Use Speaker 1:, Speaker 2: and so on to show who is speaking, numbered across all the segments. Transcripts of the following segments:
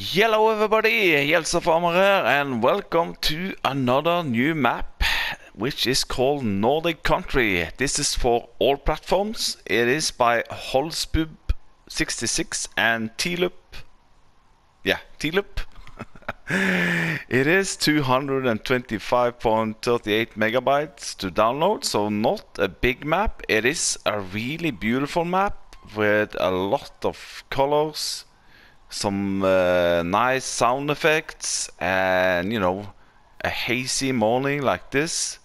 Speaker 1: Hello everybody, Jelsa Farmer here, and welcome to another new map, which is called Nordic Country. This is for all platforms. It is by Holzbub66 and ThiluLP. Yeah, ThiluLP. It is 225.38 megabytes to download, so not a big map. It is a really beautiful map with a lot of colors, some nice sound effects, and a hazy morning like this.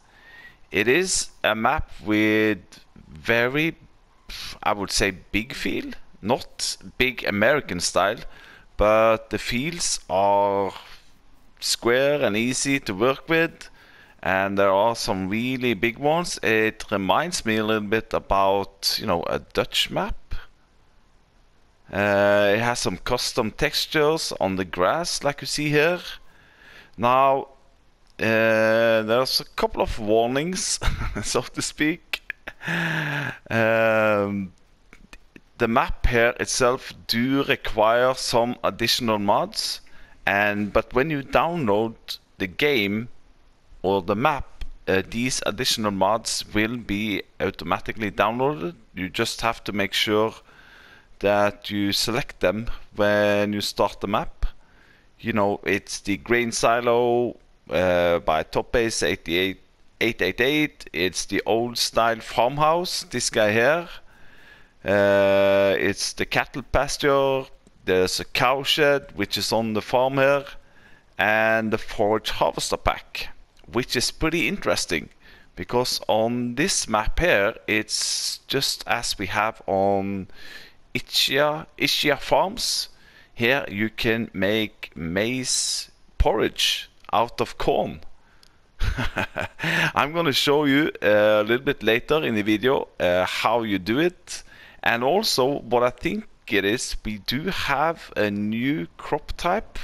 Speaker 1: It is a map with very, I would say, big feel, not big American style, but the feels are square and easy to work with, and there are some really big ones. It reminds me a little bit about a Dutch map. It has some custom textures on the grass, like you see here. Now, there's a couple of warnings, so to speak. The map here itself do require some additional mods, but when you download the game or the map, these additional mods will be automatically downloaded. You just have to make sure that you select them when you start the map. It's the grain silo by Topbase 888. It's the old style farmhouse, this guy here. It's the cattle pasture. There's a cow shed, which is on the farm here, and the forage harvester pack, which is pretty interesting because on this map here, it's just as we have on Ishia Farms. Here you can make maize porridge out of corn. I'm gonna show you a little bit later in the video how you do it, and also what I think it is. We do have a new crop type,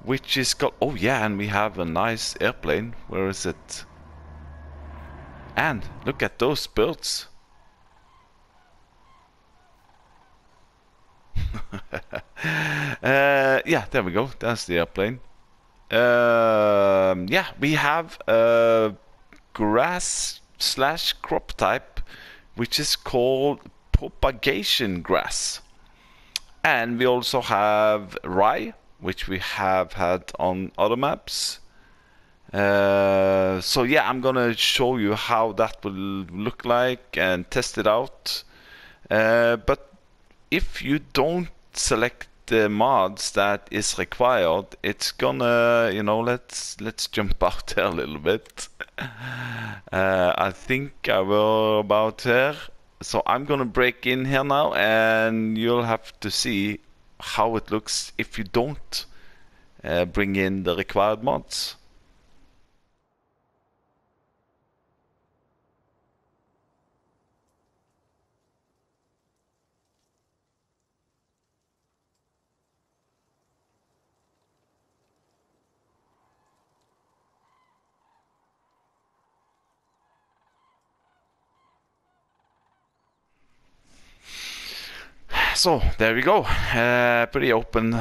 Speaker 1: which is called, oh yeah, and we have a nice airplane. Where is it? And look at those birds. Yeah, there we go. That's the airplane. Yeah, we have a grass / crop type, which is called propagation grass. And we also have rye, which we have had on other maps. So yeah, I'm gonna show you how that will look like and test it out. But if you don't select the mods that is required, it's gonna, let's jump out there a little bit. I think I will about here. So I'm gonna break in here now, and you'll have to see how it looks if you don't bring in the required mods. So there we go. Pretty open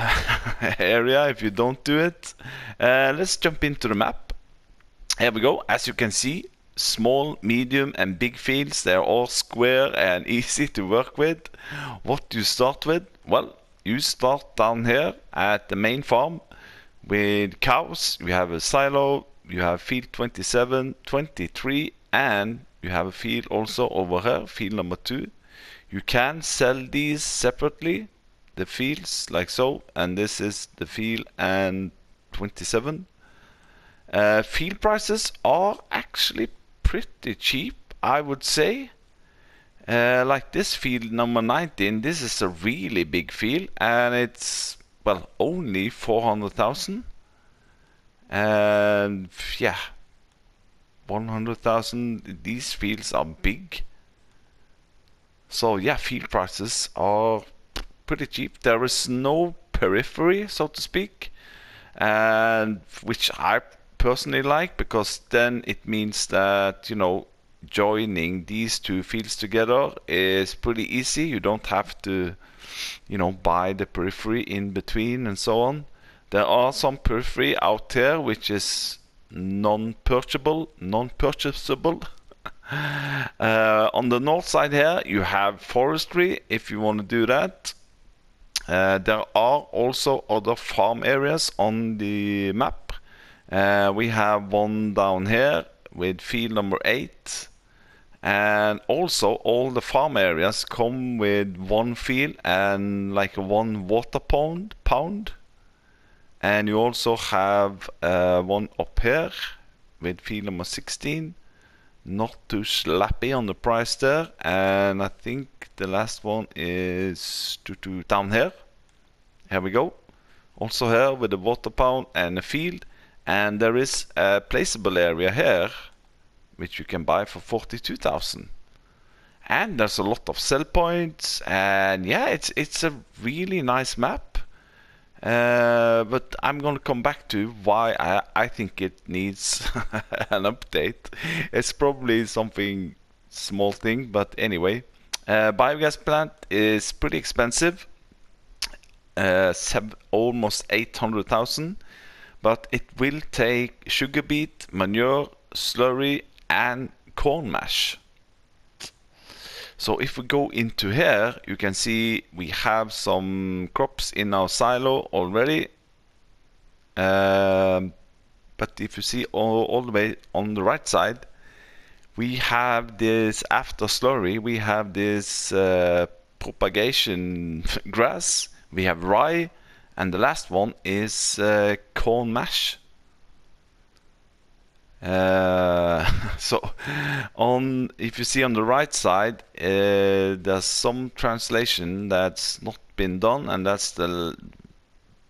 Speaker 1: area if you don't do it. Let's jump into the map. Here we go. As you can see, small, medium and big fields. They're all square and easy to work with. What do you start with? Well, you start down here at the main farm with cows. You have a silo, you have field 27, 23, and you have a field also over here, field number 2. You can sell these separately, the fields like so, and this is the field and 27. Field prices are actually pretty cheap, I would say. Like this field number 19, this is a really big field, and it's, well, only 400,000. And yeah, 100,000. These fields are big. So yeah, field prices are pretty cheap. There is no periphery, so to speak, and which I personally like, because then it means that joining these two fields together is pretty easy. You don't have to buy the periphery in between and so on. There are some periphery out here which is non-purchasable. On the north side here, you have forestry if you want to do that. There are also other farm areas on the map. We have one down here with field number 8. And also all the farm areas come with one field and like one water pound. And you also have one up here with field number 16. Not too slappy on the price there. And I think the last one is down here. Here we go. Also here with the water pound and a field. And there is a placeable area here which you can buy for 42,000. And there's a lot of sell points, and yeah, it's a really nice map. But I'm gonna come back to why I think it needs an update. It's probably something small thing, but anyway. Biogas plant is pretty expensive, almost 800,000, but it will take sugar beet, manure, slurry, and corn mash. So if we go into here, you can see we have some crops in our silo already. But if you see all the way on the right side, we have this, after slurry, we have this propagation grass, we have rye, and the last one is corn mash. So if you see on the right side, there's some translation that's not been done, and that's the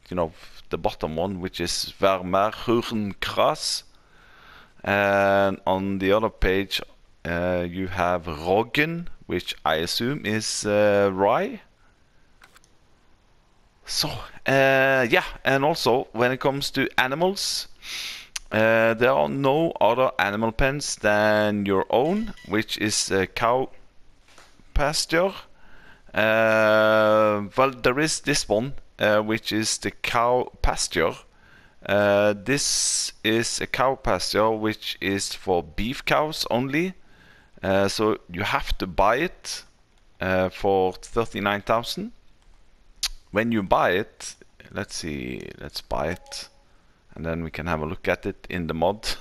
Speaker 1: the bottom one, which is Vermeerhuren-Gras. And on the other page you have Roggen, which I assume is rye. So yeah, and also when it comes to animals, there are no other animal pens than your own, which is a cow pasture. Well, there is this one, which is the cow pasture. This is a cow pasture which is for beef cows only. So you have to buy it for 39,000. When you buy it, let's see, let's buy it. And then we can have a look at it in the mod.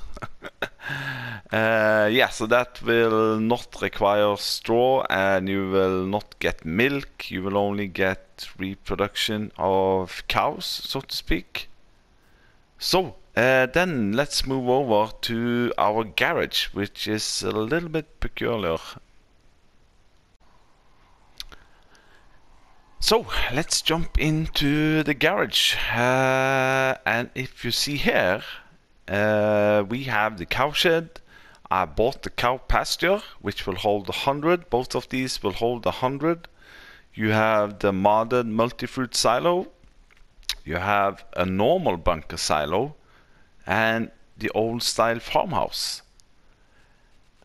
Speaker 1: Yeah, so that will not require straw, and you will not get milk. You will only get reproduction of cows, so to speak. So then let's move over to our garage, which is a little bit peculiar. So let's jump into the garage, and if you see here, we have the cow shed. I bought the cow pasture, which will hold 100. Both of these will hold 100. You have the modern multi-fruit silo. You have a normal bunker silo, and the old style farmhouse.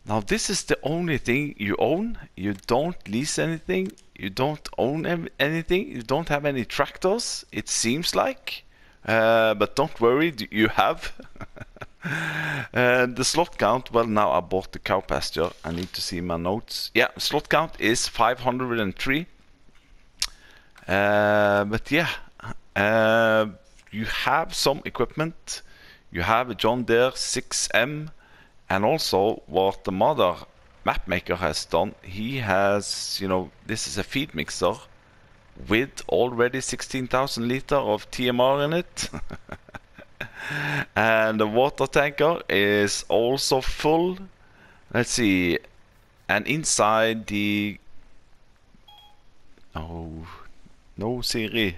Speaker 1: Now this is the only thing you own. You don't lease anything. You don't own anything. You don't have any tractors, it seems like. But don't worry, you have. The slot count, well, now I bought the cow pasture. I need to see my notes. Yeah, slot count is 503. But yeah, you have some equipment. You have a John Deere 6M. And also what the mother mapmaker has done, he has, this is a feed mixer with already 16,000 liter of TMR in it. And the water tanker is also full. Let's see. And inside the... Oh, no Siri.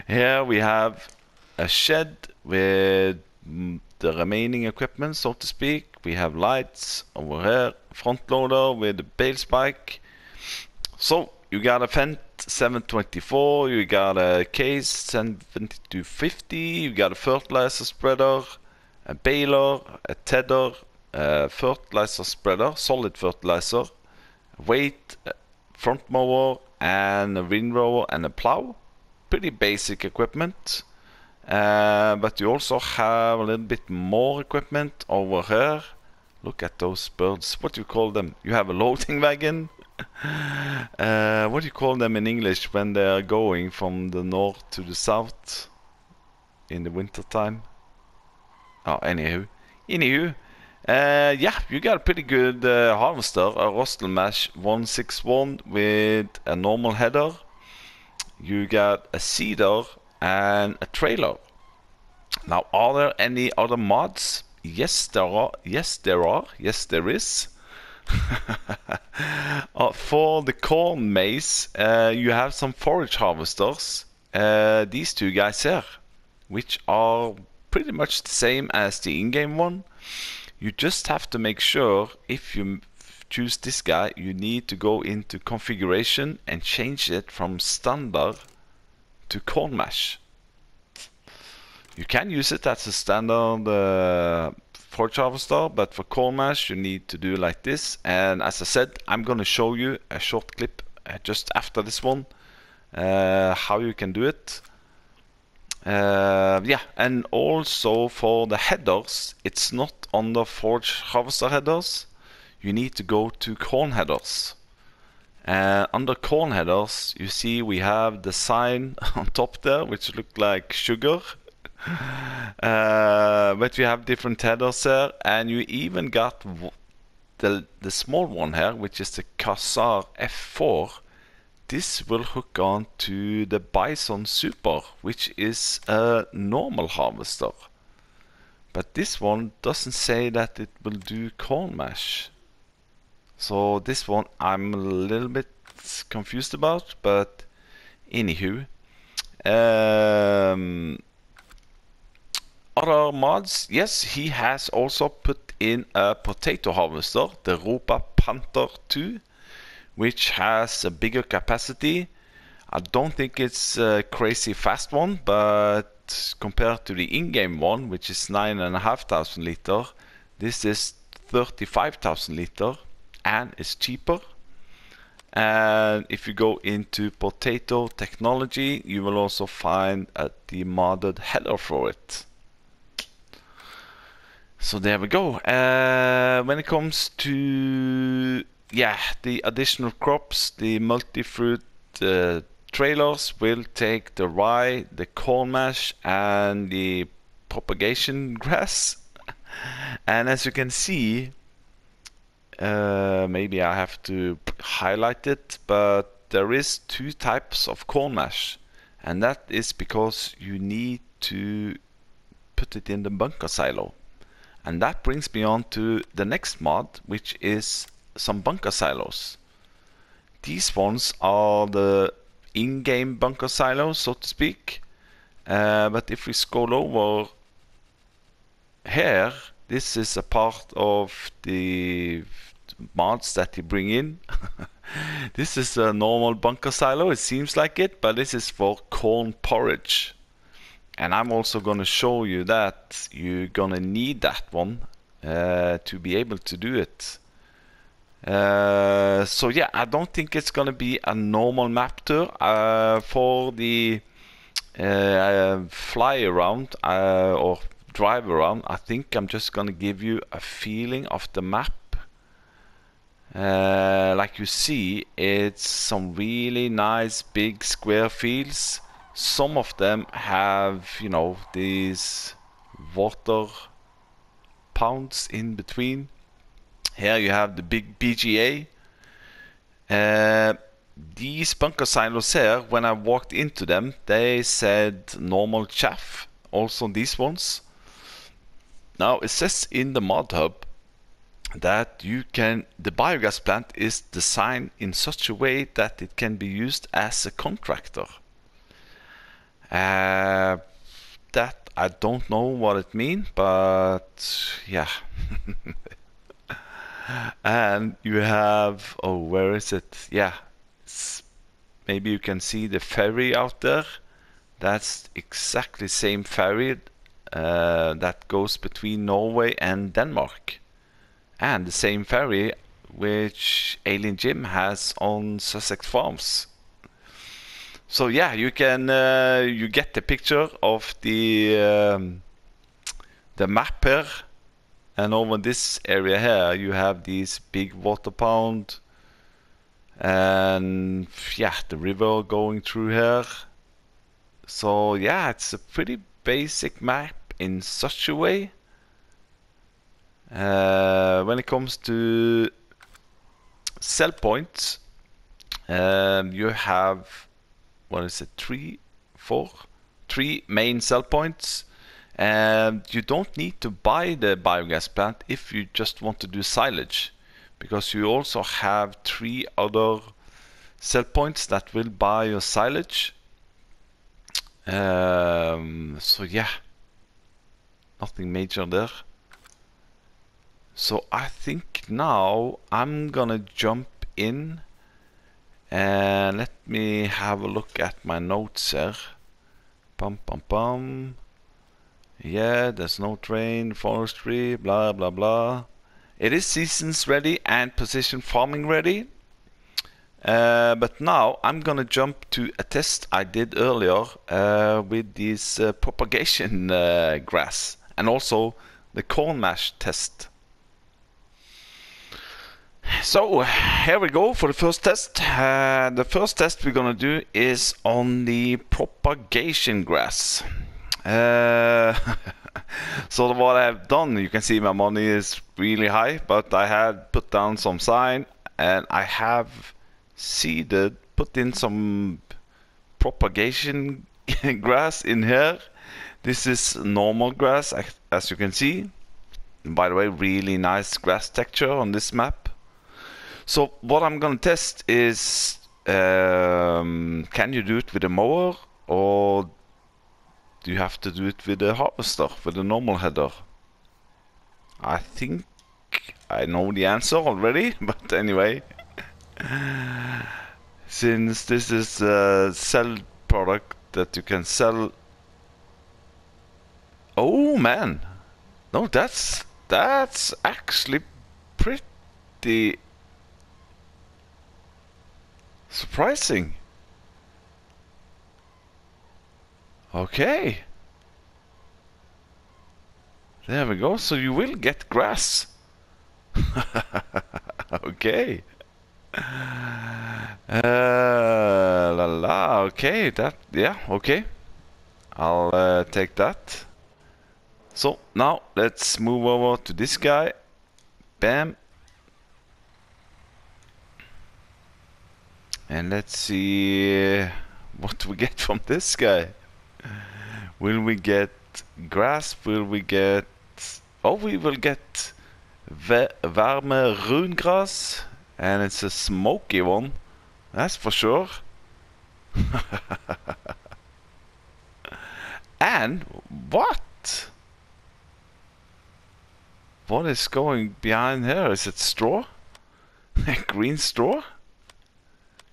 Speaker 1: Here we have a shed with the remaining equipment, so to speak. We have lights over here, front loader with a bale spike. So you got a Fendt 724, you got a Case 7250, you got a fertilizer spreader, a baler, a tether, a fertilizer spreader, solid fertilizer, weight, front mower, and a windrower and a plow. pretty basic equipment. But you also have a little bit more equipment over here. Look at those birds. What do you call them? You have a loading wagon. What do you call them in English when they are going from the north to the south in the winter time? Oh, anywho. Yeah, you got a pretty good harvester, a Rostel Mesh 161 with a normal header. You got a seeder and a trailer. Now, are there any other mods? Yes, there are. Yes, there is. For the corn maze, you have some forage harvesters. These two guys here, which are pretty much the same as the in-game one. You just have to make sure, if you choose this guy, you need to go into configuration and change it from standard to corn mash. You can use it as a standard forage harvester, but for corn mash you need to do like this. And as I said, I'm gonna show you a short clip just after this one, how you can do it. Yeah, and also for the headers, it's not under forage harvester headers. You need to go to corn headers. Under corn headers, you see we have the sign on top there, which look like sugar. But you have different headers here, and you even got the small one here, which is the Kazar F4. This will hook on to the Bison Super, which is a normal harvester. But this one doesn't say that it will do corn mash. So this one I'm a little bit confused about, but anywho. Other mods, yes, he has also put in a potato harvester, the Ropa Panther 2, which has a bigger capacity. I don't think it's a crazy fast one, but compared to the in-game one, which is 9,500 liter, this is 35,000 liter and it's cheaper. And if you go into potato technology, you will also find the modded header for it. So there we go. When it comes to the additional crops, the multi-fruit trailers will take the rye, the corn mash, and the propagation grass. And as you can see, maybe I have to highlight it, but there is two types of corn mash, and that is because you need to put it in the bunker silo. And that brings me on to the next mod, which is some bunker silos. These ones are the in-game bunker silos, so to speak. But if we scroll over here, this is a part of the mods that you bring in. This is a normal bunker silo, it seems like it, but this is for corn porridge. And I'm also going to show you that you're going to need that one to be able to do it. So yeah, I don't think it's going to be a normal map tour. For the fly around or drive around, I think I'm just going to give you a feeling of the map. Like you see, it's some really nice big square fields. Some of them have, you know, these water pounds in between. Here you have the big BGA. These bunker silos here, when I walked into them, they said normal chaff. Also these ones. Now it says in the mod hub that the biogas plant is designed in such a way that it can be used as a contractor. That I don't know what it means, but yeah. And you have, oh, where is it? Yeah, maybe you can see the ferry out there. That's exactly the same ferry that goes between Norway and Denmark. And the same ferry which Alien Jim has on Sussex Farms. So yeah, you can you get the picture of the map here, and over this area here you have these big water pond, and yeah, the river going through here. So yeah, it's a pretty basic map in such a way. When it comes to sell points, you have, what is it, three main sell points, and you don't need to buy the biogas plant if you just want to do silage, because you also have 3 other sell points that will buy your silage. So yeah, nothing major there. So I think now I'm gonna jump in and let me have a look at my notes here. Yeah, there's no train, forestry, blah blah blah. It is seasons ready and precision farming ready. But now I'm gonna jump to a test I did earlier with this propagation grass, and also the corn mash test. So here we go for the first test. The first test we're gonna do is on the propagation grass. So what I've done, you can see my money is really high, but I had put down some sign, and I have seeded, put in some propagation grass in here. This is normal grass, as you can see. And by the way, really nice grass texture on this map. So what I'm gonna test is, can you do it with a mower, or do you have to do it with a harvester, with a normal header? I think I know the answer already, but anyway. Since this is a sell product that you can sell... Oh man! No, that's actually pretty surprising. Okay. There we go. So you will get grass. Okay. La la. Okay. That. Yeah. Okay. I'll take that. So now let's move over to this guy. Bam. And let's see what we get from this guy. Will we get grass? Will we get... Oh, we will get warme rungrass, and it's a smoky one, that's for sure. And what? What is going behind here? Is it straw? Green straw?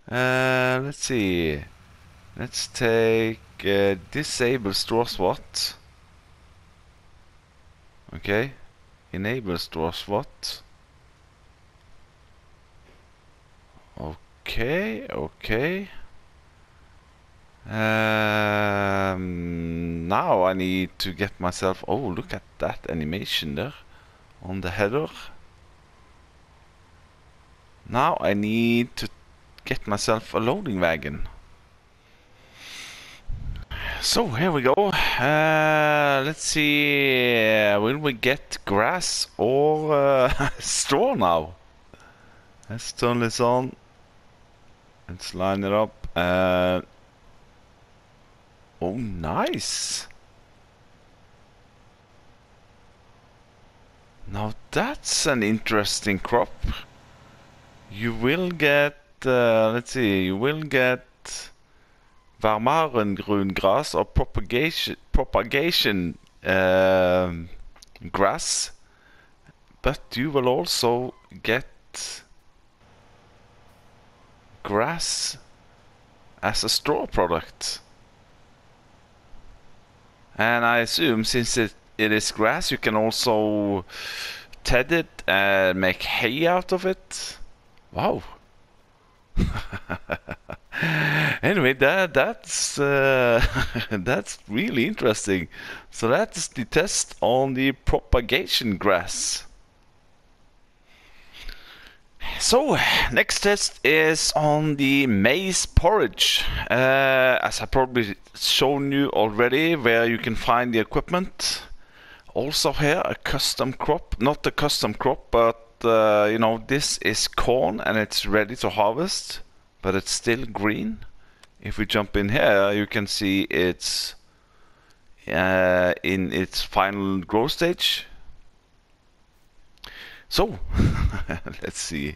Speaker 1: Let's see. Let's take disable straw swat. Okay. Enable straw swat. Okay, okay. Now I need to get myself... Oh, look at that animation there on the header. Now I need to get myself a loading wagon. So here we go. Let's see. Will we get grass or straw now? Let's turn this on. Let's line it up. Oh, nice. Now that's an interesting crop. You will get, let's see, you will get varmarengrungras or propagation grass, but you will also get grass as a straw product. And I assume since it is grass, you can also ted it and make hay out of it. Wow. Anyway, that's that's really interesting. So that's the test on the propagation grass. So next test is on the maize porridge. As I probably shown you already, where you can find the equipment. Also here a custom crop, not a custom crop, but you know, this is corn and it's ready to harvest, but it's still green. If we jump in here, you can see it's in its final growth stage. So let's see.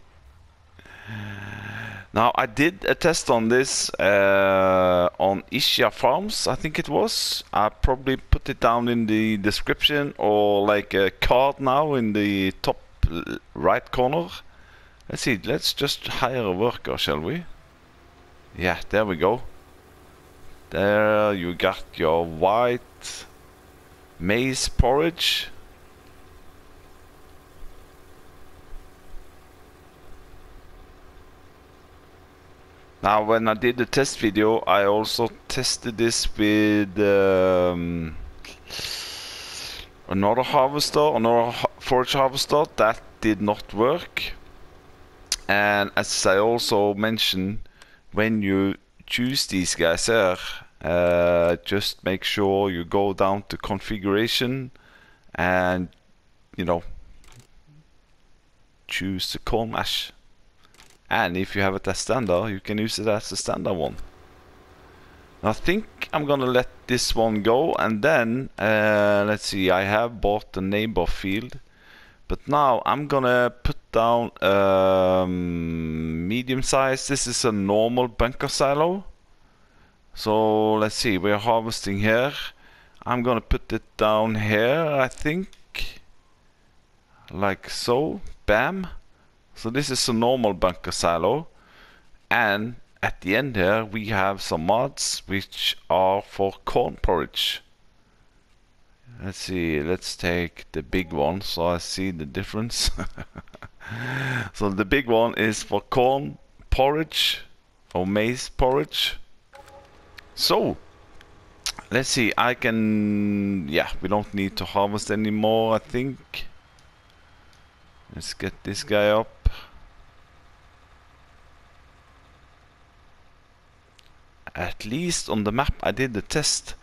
Speaker 1: Now I did a test on this on Isha Farms, I think it was. I probably put it down in the description or like a card now in the top right corner. Let's see, let's just hire a worker, shall we? Yeah, there we go. There you got your white maize porridge. Now, when I did the test video, I also tested this with another harvester, another forage harvester. That did not work. And as I also mentioned, when you choose these guys here, just make sure you go down to configuration and, you know, choose the corn mash. And if you have it as standard, you can use it as a standard one. I think I'm gonna let this one go, and then let's see, I have bought the neighbor field, but now I'm gonna put down medium size. This is a normal bunker silo. So let's see, we're harvesting here. I'm gonna put it down here, I think, like so. Bam. So this is a normal bunker silo, and at the end here we have some mods which are for corn porridge. Let's see, let's take the big one so I see the difference. So the big one is for corn porridge or maize porridge. So let's see, I can, yeah, we don't need to harvest anymore, I think. Let's get this guy up. At least on the map I did the test,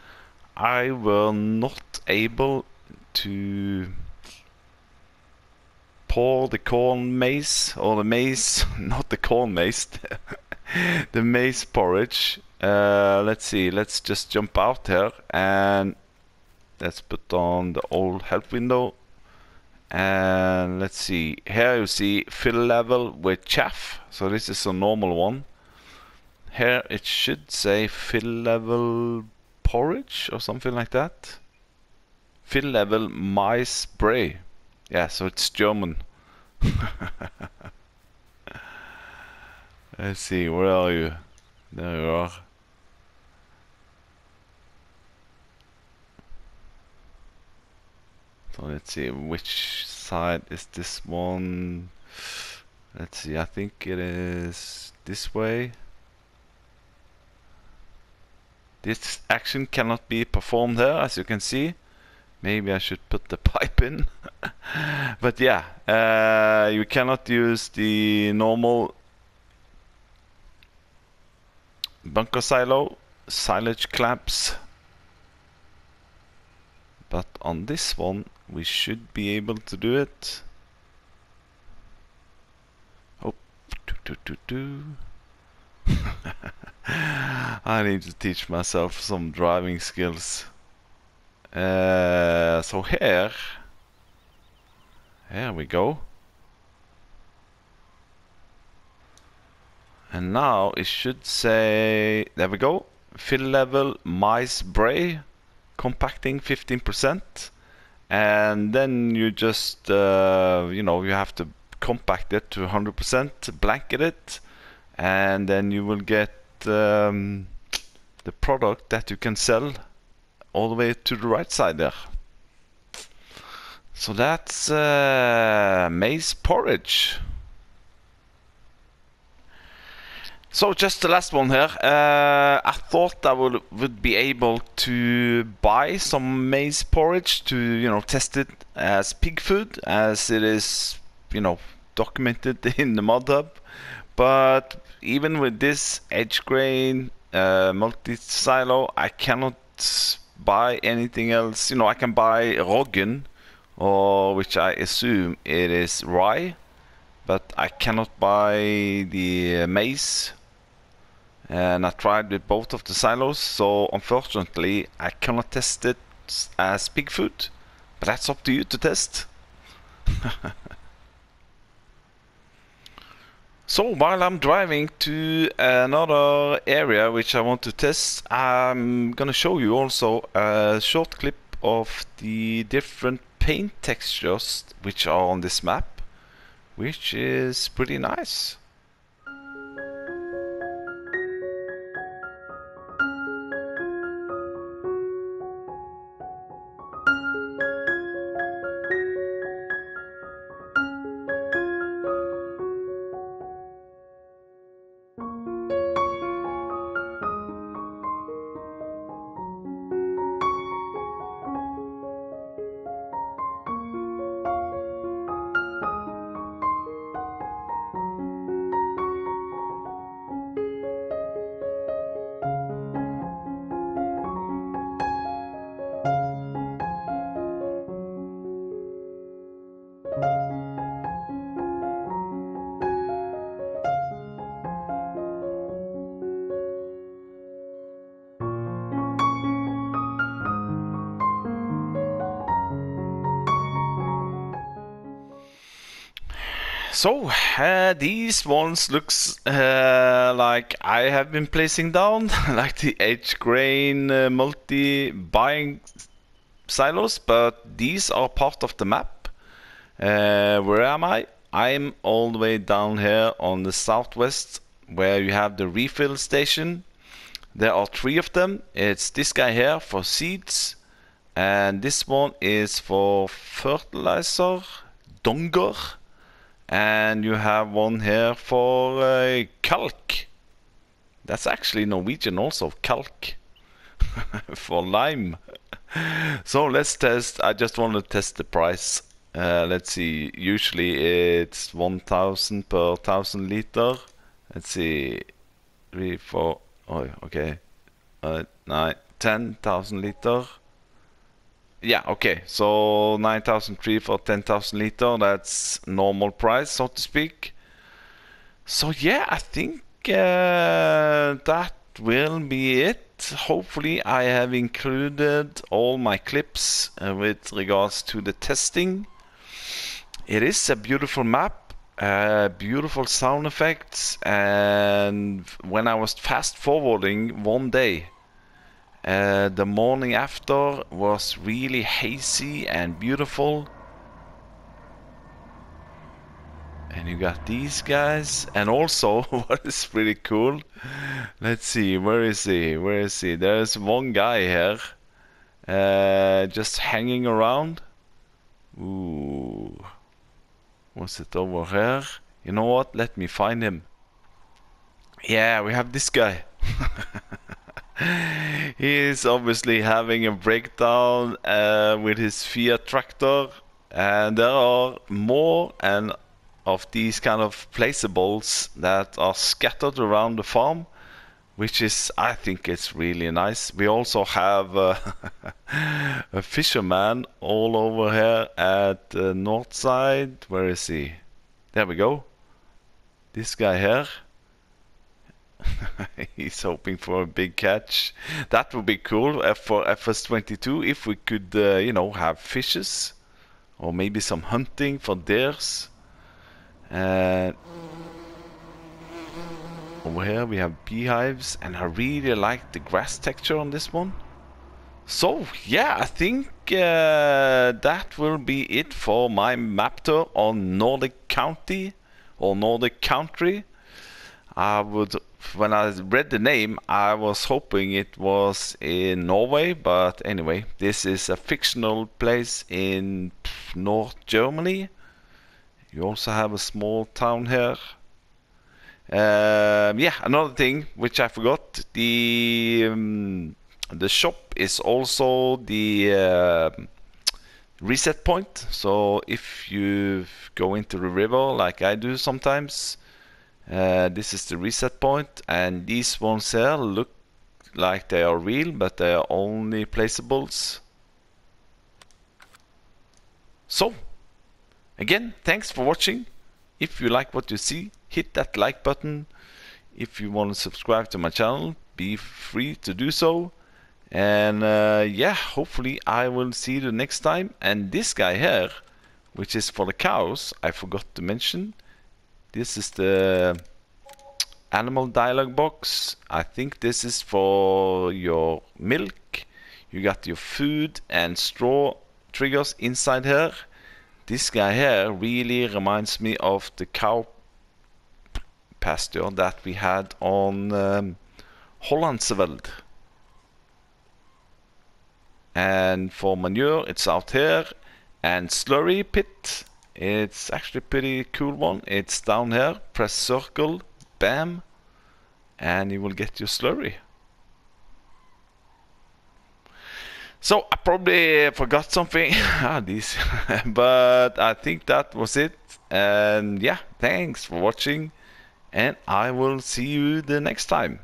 Speaker 1: I were not able to pour the corn maize, or the maize, not the corn maize, the maize porridge. Let's see, let's just jump out here and let's put on the old help window. And let's see, here you see fill level with chaff, so this is a normal one. Here it should say fill level porridge or something like that. Fill level Maize Bray. Yeah, so it's German. Let's see, where are you? There you are. So let's see, which side is this one? Let's see, I think it is this way. This action cannot be performed here, as you can see. Maybe I should put the pipe in. But yeah, you cannot use the normal bunker silo silage clamps. But on this one, we should be able to do it. Oh, I need to teach myself some driving skills. So here we go. And now it should say, there we go, fill level Maize Bray, compacting 15%. And then you just, you know, you have to compact it to 100%, blanket it, and then you will get the product that you can sell all the way to the right side there. So that's maize porridge. So just the last one here. I thought I would be able to buy some maize porridge to, you know, test it as pig food, as it is, you know, documented in the mod hub. But even with this edge grain multi-silo, I cannot buy anything else. You know, I can buy Roggen, or which I assume it is rye, but I cannot buy the maize. And I tried with both of the silos, so unfortunately I cannot test it as pig food, but that's up to you to test. So while I'm driving to another area which I want to test, I'm gonna show you also a short clip of the different paint textures which are on this map, which is pretty nice. So these ones looks like I have been placing down, like the edge grain multi buying silos, but these are part of the map. Where am I? I'm all the way down here on the southwest, where you have the refill station. There are 3 of them. It's this guy here for seeds, and this one is for fertilizer, donger. And you have one here for kalk. That's actually Norwegian also, kalk. For lime. So let's test. I just want to test the price. Let's see. Usually it's 1,000 per 1,000 liter. Let's see. 3, 4. Oh, okay. 9, 10,000 liter. Yeah, okay, so 9,003 for 10,000 liter, that's normal price, so to speak. So yeah, I think that will be it. Hopefully I have included all my clips with regards to the testing. It is a beautiful map, beautiful sound effects, and when I was fast forwarding one day, the morning after was really hazy and beautiful. And you got these guys. And also, what is pretty cool, let's see, where is he? Where is he? There's one guy here, just hanging around. Ooh. Was it over here? You know what? Let me find him. Yeah, we have this guy. He is obviously having a breakdown with his Fiat tractor, and there are more and of these kind of placeables that are scattered around the farm, which is, I think it's really nice. We also have a fisherman all over here at the north side. Where is he? There we go. This guy here. He's hoping for a big catch. That would be cool for FS22 if we could, you know, have fishes or maybe some hunting for deers. Over here we have beehives, and I really like the grass texture on this one. So yeah, I think that will be it for my map tour on Nordic County or Nordic Country. When I read the name, I was hoping it was in Norway, but anyway, this is a fictional place in North Germany. You also have a small town here. Yeah, another thing which I forgot, the shop is also the reset point. So if you go into the river like I do sometimes, this is the reset point, and these ones here look like they are real, but they are only placeables. So again, thanks for watching. If you like what you see, hit that like button. If you want to subscribe to my channel, be free to do so. And yeah, hopefully I will see you next time. And this guy here, which is for the cows, I forgot to mention. This is the animal dialogue box. I think this is for your milk. You got your food and straw triggers inside here. This guy here really reminds me of the cow pasture that we had on Hollandseveld. And for manure, it's out here. And slurry pit, it's actually a pretty cool one. It's down here. Press circle, bam, and you will get your slurry. So I probably forgot something, but I think that was it. And yeah, thanks for watching, and I will see you the next time.